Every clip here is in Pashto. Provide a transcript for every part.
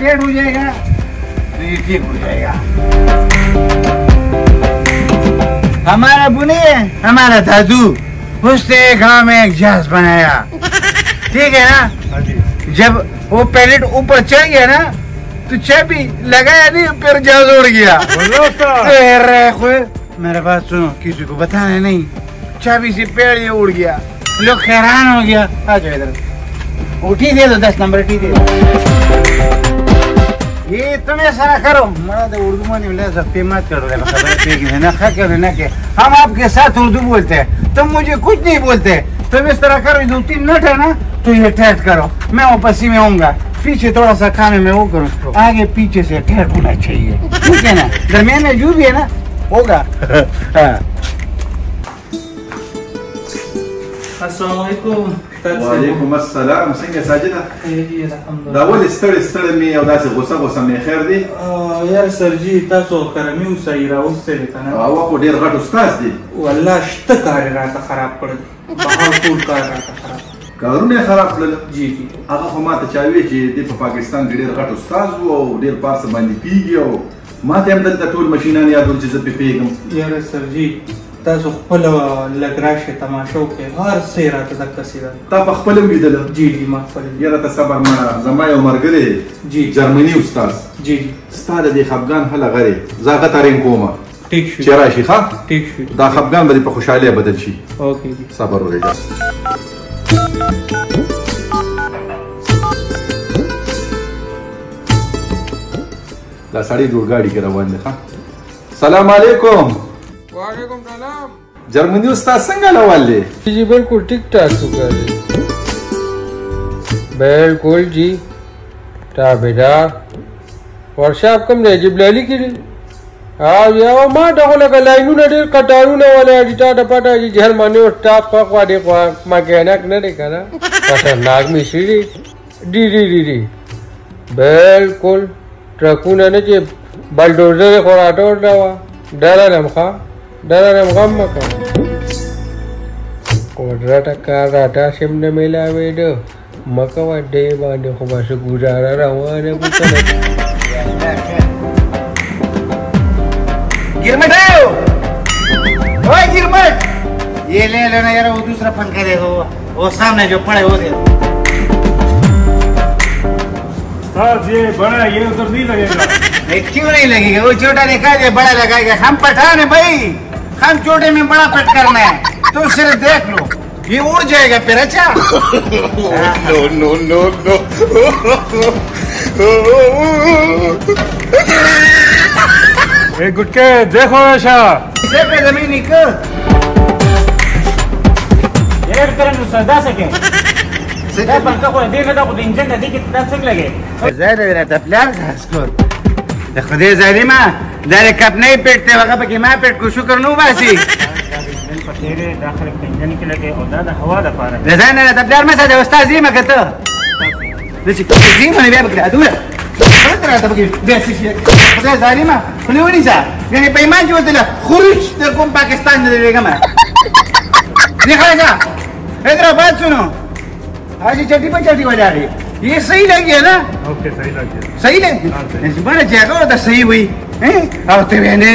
टेढ़ हो जाएगा तो ये ठीक हो जाएगा। हमारा अबू नहीं है, हमारा दादू, उसने गांव में एक जहाज बनाया, ठीक है ना। जब वो पैलेट ऊपर चढ़ गया ना तो चाबी लगाया नहीं, फिर जहाज उड़ गया। मेरे बात सुनो, किसी को बताना नहीं, चाबी से पेड़ ये उड़ गया, लोग हैरान हो गया। आ जाओ इधर, उठी दे दो, 10 नंबर उठी दे दो। ये तुम ऐसा ना करो, मरा तो उर्दू में नहीं सकते, मत करो ना के हम आपके साथ उर्दू बोलते हैं, तुम मुझे कुछ नहीं बोलते। तुम इस तरह करो, 2-3 मिनट है ना तो ये ठहर करो, मैं वापसी में आऊंगा, पीछे थोड़ा सा खाने में वो करूँ, आगे पीछे से ठहर होना चाहिए, ठीक है ना। दरमियान में जो भी है ना होगा। वालेकुम अस्सलाम। څنګه ساجده؟ خیریت الحمدلله. دا ولې ستړی مې او داسې غوسه مې خیر دی؟ یار سرجي تاسو کرمي اوسئ راوستلی که نه؟ هغه خو ډېر غټ استاد دی. والله شته کار یې راته خراب کړل، بهر ټول کار راته خراب کړل. کارونه یې خراب کړل؟ جی جی. هغه خو ما ته چا ویل چې دی په پاکستان کې ډېر غټ استاد و او ډېر په هر څه باندې پوهېږي، او ما ته هم دلته ټول مشینان یادول چې زه پرې پوهېږم. یاره سرجي تاسو خپله لږ راشئ، تماشه وکړئ، هر څه یې راته دقسې ده. تا په خپله هم لیدله؟ جی جی ما خپله. یاره ته صبر نه، زما یو ملګری جی جرمني استاد، جی جی، ستا د دې خفګان هله غرې زه هغه ته رنګ کومه، ټیک شو چې راشي. ښه ټیک شو، دا خفګان به دې په خوشحالۍ بدل شي. اوکې جی، صبر وکړه. دا سړی جوړګاډي کې روان دی. ښه سلام علیکم. वालेकुम सलाम। जर्मनी उस्ताद څنګه لوال دی؟ जी बिल्कुल ठीक ठाक होगा जी, बिल्कुल जी ताबेदार। वर्कशॉप कम रहे जी ब्लाली की हाँ या माँ डको लगा लाइनू ना डेर कटारू ना वाले अडिटा डपाटा जी जर्मनी उस्ताद पक वादे को मैकेनिक ना देखा ना खतरनाक मिस्त्री डी डी डी डी बिल्कुल ट्रकू ना जी बलडोजर खोराटा उड़ावा डरा नमखा गम मका कोड्राटा काराटा सिमने मिला वेडो मकवा डे बांधे को बस गुजारा रवाने बुतने गिरमट आओ, ओए गिरमट, ये ले लेना यार, वो दूसरा पंखा देखो, वो सामने जो पड़े वो देखो। ये बड़ा ये उधर नहीं लगेगा। क्यों नहीं लगेगा? वो छोटा देखा है, बड़ा लगाएगा। हम पठान है भाई, हम छोटे में बड़ा फिट करना है, तो सिर्फ देख लो ये उड़ जाएगा फिर। अच्छा नो नो नो नो एक गुटके देखो ऐसा इसे पे जमीन निकल एक तरह से सदा सके सीधा पंखा को देख लेता खुद इंजन नदी की तरफ से लगे زاد रहता प्यार खासकर देखो दे जालिमा दारे कप नहीं पेटते वका पे कि मैं पेट को शुक्र नु बासी तेरे दाखिल इंजन के लगे और दादा हवा दा पारा زاد रहता प्यार में साده استاد زي ما كنت ليش زي ما نبي بكره ادوله خلاص रहता بقي بس شيء خذ زالما خلوني سا يعني بيمان جوت له خروج تكون पाकिस्तान दे जगह ये खाएगा इधर बात सुनो आज चट्टी पर चट्टी बजा रही ये सही लगी है ना ओके सही लग गया सही है इस बार जगह तो सही हुई हैं अब तो मैंने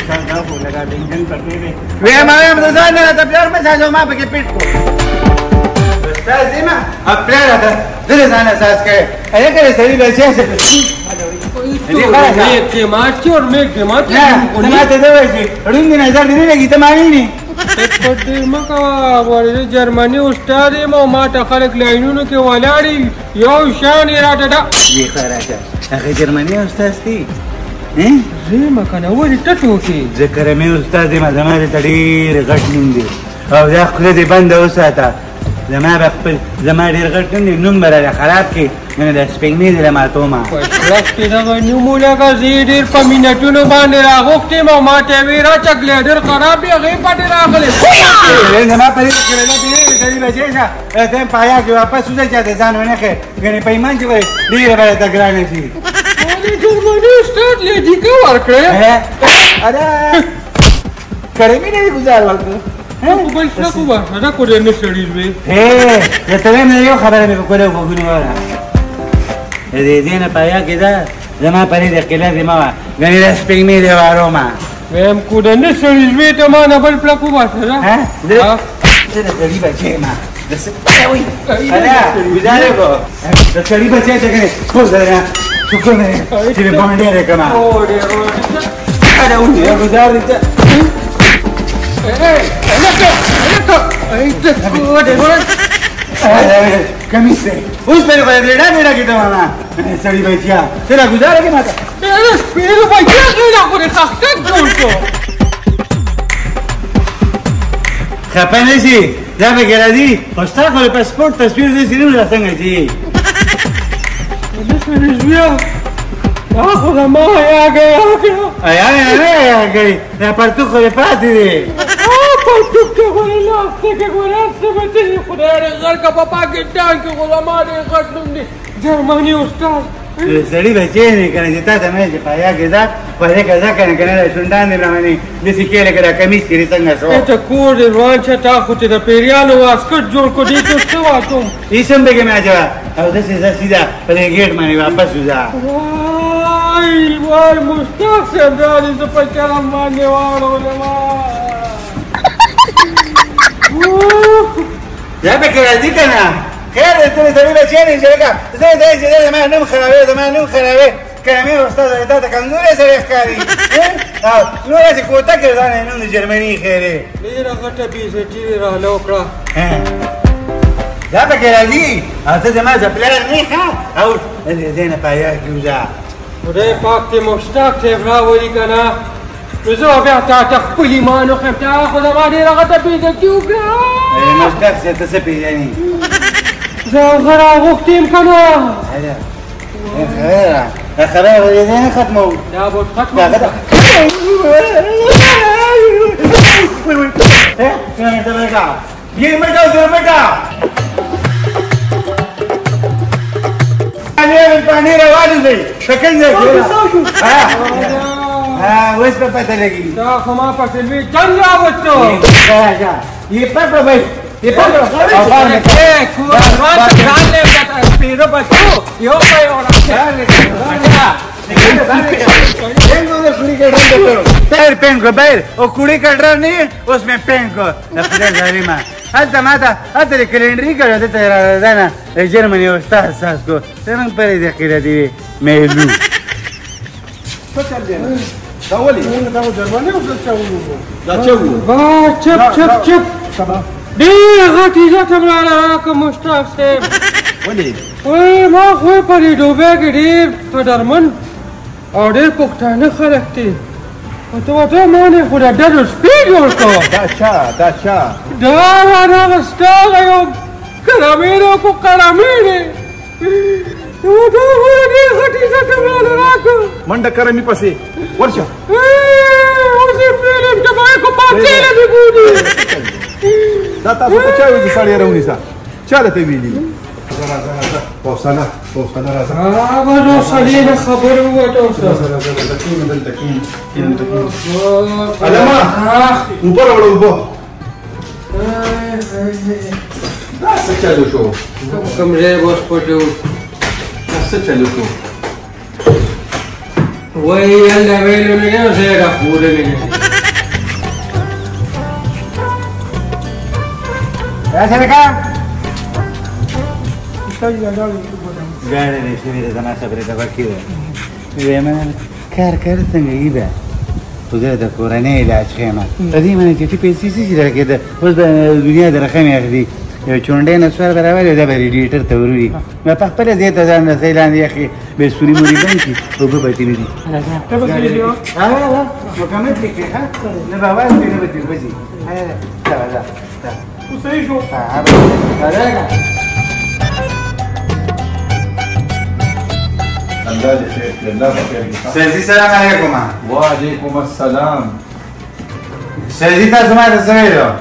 सादा को लगा इंजन करके दे वे हमारे मददार ने तो प्यार में साजो मां पे के पेट को استاذ زيما अब प्यार आता दिल जाना सास के अरे करे सही बचे से ये खा के माची और मैं के माची तुम्हारे दे वैसे रुंग दिन हजार दिन लगी तुम्हारी नहीं मका वाले जर्मनी उस्ताद मो माता खलक लाइनों के वालाड़ी यो शान इरादा ये खरा था अगर जर्मनी उस्ताद थी हैं زي ما كان اول تتوكي ذكر مي استاذ ما زمان تدير غشنين دي او دا خله دي بنده وساته زمان بخبل زمان دير غشنين نمبر على خراب کې انا د سپینګنی د ماتوما واشرفتي دا نو مولا کا زیدر پمینټونو باندې راغوختي ما ماته ویرا چکلې ډېر خراب دی غي پټ راغله زما په دې کې له دې دې بچا ته پایا کې واپس وځي چې ځان ونه کې غني پیمان چې ډېر به تا ګرانه شي ولې جرمني استاد لې کا ورکړه اره کړه مې نه گزار ورکړه هو بل څه کوه دا کوډ نه سړی وي ته ته نه یو خبره مې کوله وګونی وره دې نه پایا کې دا زما پرې د قله دې ما غني د سپېمې دی وارو ما ویم کو د نه سړي زوی ته ما نه بل پلکو باشه ها زه د سړي بچی ما د سړي انا گزاره کو د سړي بچی ته کنه خو زرا شکر نه چې باندې راکما انا ونی گزاره ته کمیس ہے اس پر لیڑا میرا کی تمہارا سڑی بچیا تیرا گزارا کے ماتا میرے بچیا کے نہ کو رکھتا جوڑ کو خپنه شي دا به ګرځي پښتا کو پاسپورت تصویر دې سینې نه څنګه شي بیا اخو ما یا گیا یا گئی دا پرتو خو پاتې دی پرتو کې ولا څه ګورا څه بچي خدای غر کا په پاکستان کې علماء دې غټلم دي جرمني استاد سړي بچی نه کنه چې تا ته مې چې پایا کې دا پرې کزا کنه کنه شوندان نه لمني د سکه له کړه کمیس کې څنګه شو ته کور دې روان چې تا خو ته د پیریانو واسکټ جوړ کو دې څه څه واتم ایسم به کې مې اجا او د سې سیدا پرې ګیټ باندې واپس وځه وای مشتاق صاحب دا دې په چرم باندې واره یا به کې راځي کنه خیر ته سړي بچی نه شګه زه ما نوم خرابې کلمې استاد ته کمزورې سره ښکاري نو چې کوته کې ځان نوم د جرمني خیره ډېره غټه بیزتي را لوکړه دا به کې راځي او ته زما ځپلار نه ښه او دې نه پایا کېوځه خدای پاک دې مشتاق صاحب راولي که نه نو زه بیا تا ته خپل ایمان وښیم تا خو زما ډېره غټه بیزتي وکړه مشتاق صاحب ته څه پېژني زه هغه راغوښتې یم که نه خبره ولې نه ختمو دا به ختمه ये बेटा उधर बेटा पानी रवा दे सेकंड दे हाँ वैसे पे पता लगी دا خو ما پسې لوی جنګ راوستو ये पापा भाई ये पापा पेन को बैर वो कुड़ी कट रहा नहीं उसमें पेन को हल्ता माता तेरे कैलेंडर ही कर तेरा ना जर्मनी उस्ताद सास को तेरे पर देखी रहती है मेलू چپ چپ چپ ډېر غټ عزت هم راله راکړه مشتاق صاحب وایي ما خو په دې ډوبۍ کې ډېر قدرمن او ډېر پښتانه خلک دي ته ما نه خو د ډډو سپي جوړ کړه دا هغه ستا یو کلمې دی خو کلمې دی نو دا خو ډېر غټ عزت هم راله راکړه منډه کره مې پسې ورشه اوس یې پرېږدم چې باید خو پاتېله دې ګوري دا تاسو په چا وایي سړی راونیسه چا درته ویلي حوصله راځه هغه نو سړي نه خبرې ووته اوس علما اوبه راوړه اوبه دا څه چلو شو کوم ځای اوس پټو دا څه چلو شو وایي الله ویلو نه یو ځای راښودلی نه ऐसे देखा गाड़ी ने शिविर जना सबरे दबा की वे मैंने कर संगे इधर उधर तो कोरोना इलाज है मैं तभी मैंने चिट्ठी पेशी सी रखे थे उस दुनिया दर रखे में आखिरी चुंडे नस्वार बराबर है जब एडिटर तवरूरी मैं पहले देता था ना सैलान ये कि बेसुरी मुरी बनी थी वो भी बैठी नहीं थी हाँ वो कमेंट लिखे हाँ ने बाबा तेरे बच्चे बची चला صحیح شو سيدي السلام عليكم وعليكم السلام سيدي تاسو ما څه ویلو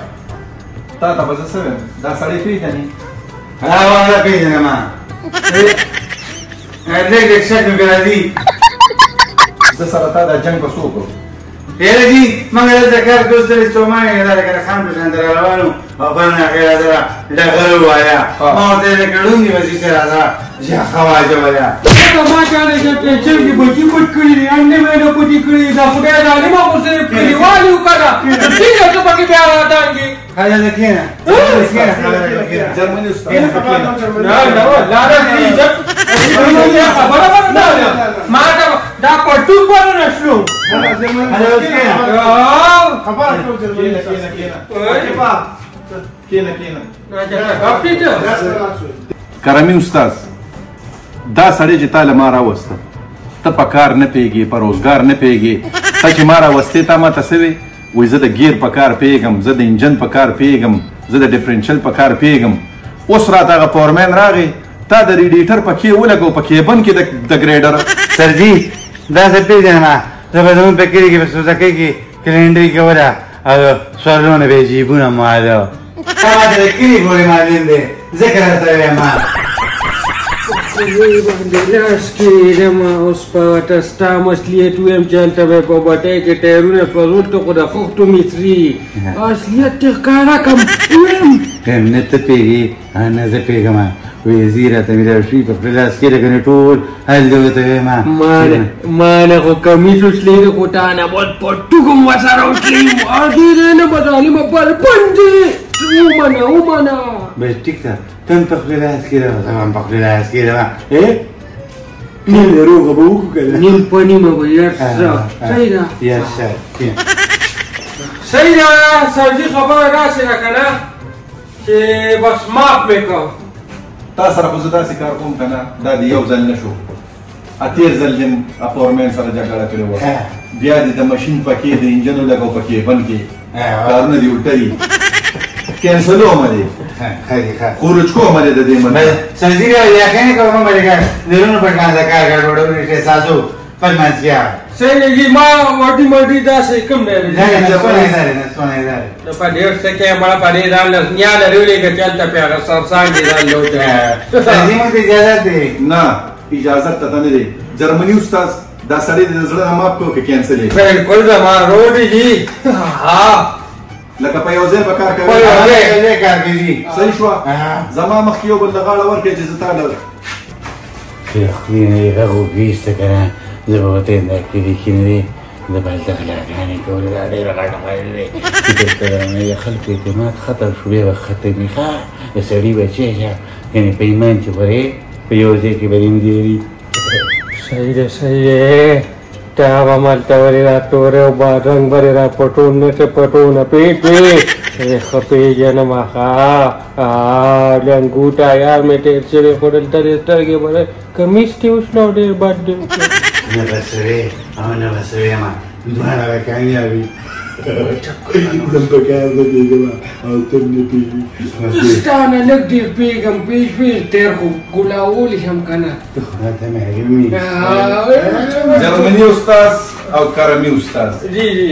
تا ته به څه ویم دا سړی پیژنې والله پیژنم ما لږ شک مې راځي زه سره تا دا جنګ به څه وکړو یاره جی مګر د کار دوست لري سومانه دا کار خان په اندر روانو او باندې هغه دا ډغرو وایا ما ته کډون دی وځي راځه یا خواجه وایا ما چاله چې پېچل کې بچی پټ کړی دی انډه مې نه پټی کړی دا خدای دا نه ما اوسه کلیوالي وکړه څنګه څه پکې بیا راځي خاله ده کینه جرمني استاد نه لاره دې عزت خبره نه ما دا پټو پر نشلو کرمی استاد دا سړی چې تا له ما راوسته ته په کار نه پوهېږې په روزګار نه پوهېږې ته چې ما راوستې تا ما ته څه وې وایي زه د ګیر په کار پوهېږم زه د انجن په کار پوهېږم زه د ډفرنشل په کار پوهېږم اوس راته هغه فورمین راغی تا د ریډیټر پکې ولګو په کیبن کې د ګریډر سرجی دا څه پیژنه زه به زموږ په کلي کې په سوزکۍ کې کلینډري کوله او سوالونه به یې جیبونه ماله ما ته د کلي پورې معلوم دی ځکه راته وایم لاس کې دما اوس په وټه ستا مسلیت ویم چې هلته به په بټۍ کې ټایرونه پروت خو د خښتو متري اصلیت دې ښکاره کړم ویم نه ته پوهېږې نه زه پوهېږم ویزي راته مېلاو شوي په خپل لاس کې لکه ټول هلته ورته وایم ما نه خو کمیس وسلې د خو تا نه بد په ټوکو م ورسره وکړي ډېرې نه به ظالمه بل پنډې ومنه بس ټیک ده ته هم په خپل لاس کې راوه زه هم په خپل لاس کې راوه نیم روغه به وکړو که نه نیم په نیمه به یرسه صحیح ده یرسه صحیح ده سرجي خبره داسې ده که نه چې بس معاف مې کړه تا سره خو زه داسې کار کوم که نه دا د یو ځل نه شو اتېر ځل دې فورمین سره جګړه کړې وه بیا دې د مشین پکې د انجن ولګو په کیبن کې کارونه دې الټه دي کینسلو هم دی خروج کوم دی د دې مننه سرجي یقین کوم ملګر زرونو په کار د کار ګډوډو نشته ساسو پر منځیا صحیح دی ما وټي مټي داسې کوم دی نه سونه په ډېر څه کې مړه په دې ځان له دنیا لري کې چلته پیغه سرسان دي ځان لوټه سرجي مو اجازه دی نه اجازه ته نه دی جرمني استاد دا سړی د زړه نه ماپ کو کې کینسل یې بالکل زما روډي دي ها لکه په یو ځای په کار کوي په یو ځای کار کوي صحیح شو زما مخ یو بل غاړه ورکړي چې زه تا له خپلې هغه وګیسته کنه زه به ورته دا کلي کې نه دی زه به هلته غلاګانې کولې دا ډېره غټه خبرې دی چې دلته د خلکو اعتماد ختم شو بیا به ختمي ښه د سړي بچی یعنې په ایمان چې پرې په یو ځای کې به دېري صحیح دی صحیح دی تا به مالته ولې را تورې او بادرنګ به دې را پټون نه که پټونه پېټ وې ښه پېژنم ښه لنګوټه یار مې ټېر شوې خو دلته دې سترګې به کمیس دې اوس نو ډېر بد دی نه به سوې او نه به سوې یم دواړه به کامیابي کړم په کار نه پوهېږم او ته نه پوهېږې ستا نه لږ ډېر پوهېږم پیش تېر خو ګولاولی شم که نه ته خدای ته مهرباني جرمني استاد او کرمي استاد جی جی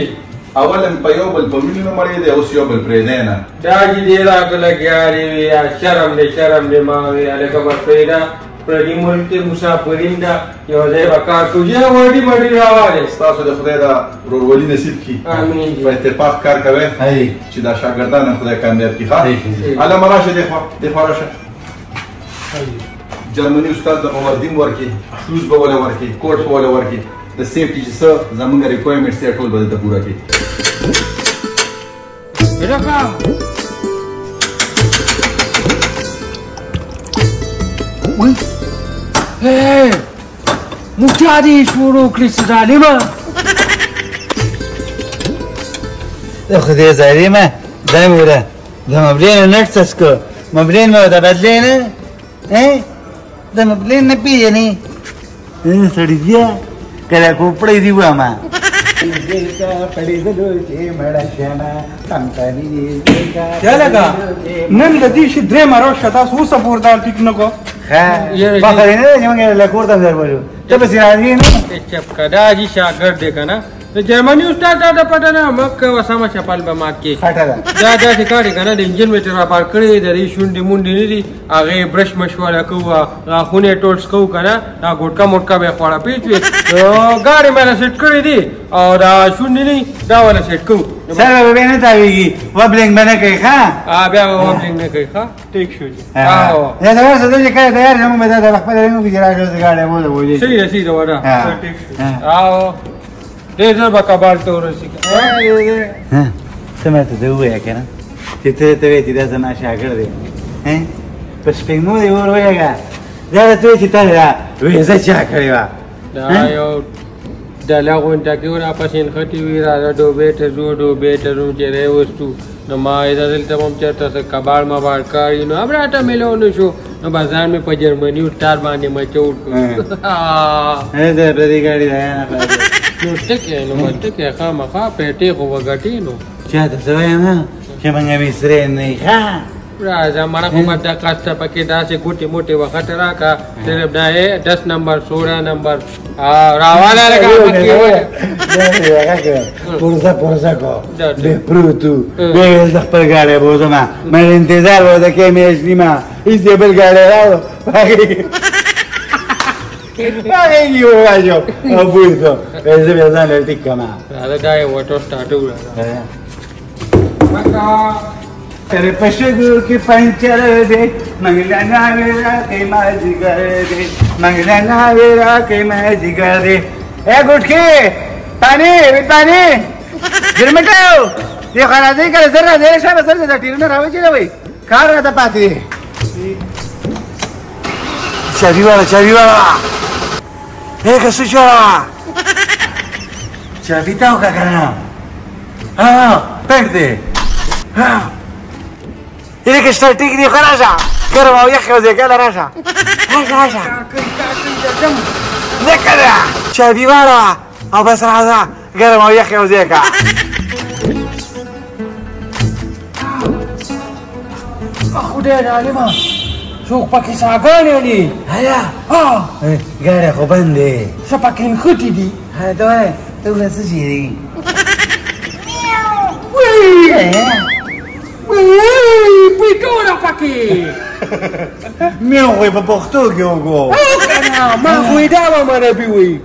اول په یو بل په مینه مړې دی اوس یو بل پرېږدی نه دا چې دې راته لګیارې وي یا شرم دې ما وي هلکه بس پرېږده پردي ملک کې مسافرین ده یو ځای به کار کوو چې وډي مډي راوالی ستاسو د خدای دا ورورولي نصیب کړي امین په اتفاق کار کوئ چې دا شاګردان هم خدای کامیاب کړي ښه علامه راشه دې خوا راشه جرمني استاد د وردیم ورکړي شوز به وله ورکړي کوټ به وله ورکړي د سیفټي چې څه زموږ ریکوایرمنټس دی ټول به دلته پوره کړي مجادي شروع کړي ظالمه د خدای ظالمه دا مې وره د مبلین نټ څسکو مبلین مې د بدلې نه د مبلین نه پیژنې سړي بیا کله کوپړې دی واما क्या लगा नन गदी शी द्रे मारो शता सु सपोर्टदार टिकनो को بخاري نه یم له کور ته در بولو ته به سیاږي نه چپ کدا جی شاګرد دی کنه جرمني استاد دا پټه نه مکه وسامه چپل به مات کې خټه ده دا دا ښکاري کنه د انجن میټر را پار کړی د ری شونډې مونډې نه دي هغه برش مشوره کوه غاښونه ټولس کوو کنه دا ګوټکا موټکا به خوړه پیچوي ګاډي مې سیټ کړی دي او دا شونډې نه دا ولا سیټ کوو سره به نه تاویږي وبلنګ باندې کوي ښا بیا وبلنګ نه کوي ښا ټیک شو یا دا ورسره چې کله تیار شوم مې دا خپل رنګو کې راځي ګاډي مو ده وځي صحیح صحیح دا وره ټیک شو او ډېر زر به کبال ته ورسي څه ماته ده ووایه که نه چې ته ته وایې چې دا زما شاګرد دی په سپېږمو دې ور وایېږه دا راته وایي چې تا دا ویزه چا کړې وه دا یو ډله غونډه کې راپسې نښتې وي راځه ډوبې ته ځو ډوبې ته ځو چې راوستو نو ما دلته به هم چېرته څه کباړ مباړ کړي نو هم راته میلاو نه شو نو به ځان مې په جرمني ټار باندې مچوړ کړو دا پردي ګاډي ده نو ټکې نو ټکې خامخا پیټې خو وګټې نو چا ته څه وایم چې موږ مصری نه یو ښه راځه مړه خو به دا کاسته پکې داسې ګوټې موټې وخت راکړه صرف دا 10 نمبر 16 نمبر راواله لکه پکې پورزه پورزه کو به پروتو به د خپل ګاډی بوزما مې انتظار و د کې مې نیمه هیڅ بل ګاډی راو هغه یو راځو او بوزو زه به ځان لټی کما دا یو وټو سٹارټ وړه तेरे पशुगुरु की पंचर दे मंगला नावेरा के माजिगर दे मंगला नावेरा के माजिगर दे ए गुटकी पानी गिरमटाओ ये खाना दे कर जरा दे शाबाश सर दे टीरना रावे चले भाई कार रहता पाती चाबी वाला ए कसु चाबी ताऊ का करना हां पेट दे हां إليك اشتريتيك دي خرجة كرمة ويخي وزي كده رجع رجع ذي كده شابي ورا أو بس رجع كرمة ويخي وزي كده أخو دين علمة سوق باكي ساقان يعني هيا قال أخو بندي شو باكي نخطي دي هيا دوي دوي سجيري Pitura paqui! Meu oi para Portugal, go! Oh, cara, mas cuidava, mano, biui!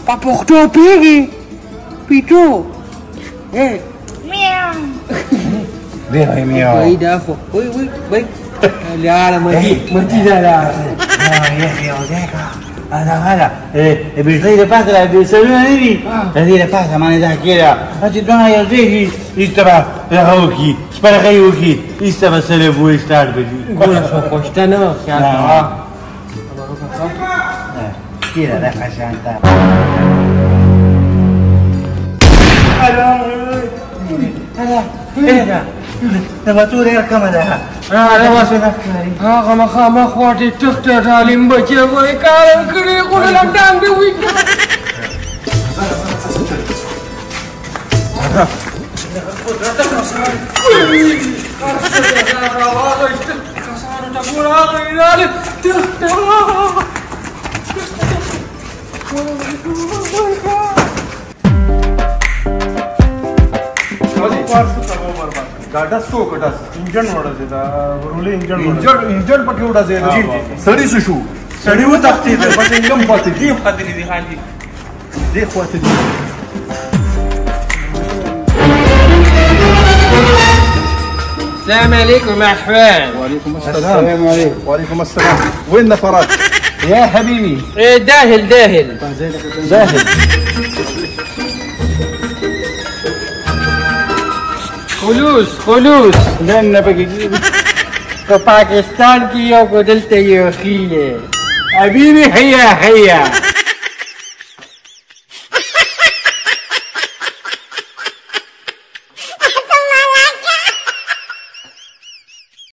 Para Portugal, pigi! Pitu! Miau! Vem, miau! Oi, dafo! Oi! Olha, mati dah! يا وديكا هذا بيجي لي باسا بيسوي هذه لي باسا ما ندا كده هتدونا يا زيكي يستبع هوكي سبر غيوكي يستبع سلبو يستار بدي قول شو قشتنا خيال كده ده عشان تا هذا تبغى تقول يا كمان هغه مخامخ واټې ټکټه تعلیم بچي وای کارم کړی خو له ډنګ دی وی गाडा सो कटास इंजन वडाचे दा रुले इंजन पक्के उडाचे सडी सुशू सडी व ताकती ते पण इंगम पाती दी खाती दी खाती दे खाती दी السلام عليكم يا احوان. وعليكم السلام. وعليكم السلام. وين نفرات يا حبيبي؟ داهل خلوص لأن بقي تو پاکستان کی یو کو دلته یو خیله حبيبي هيا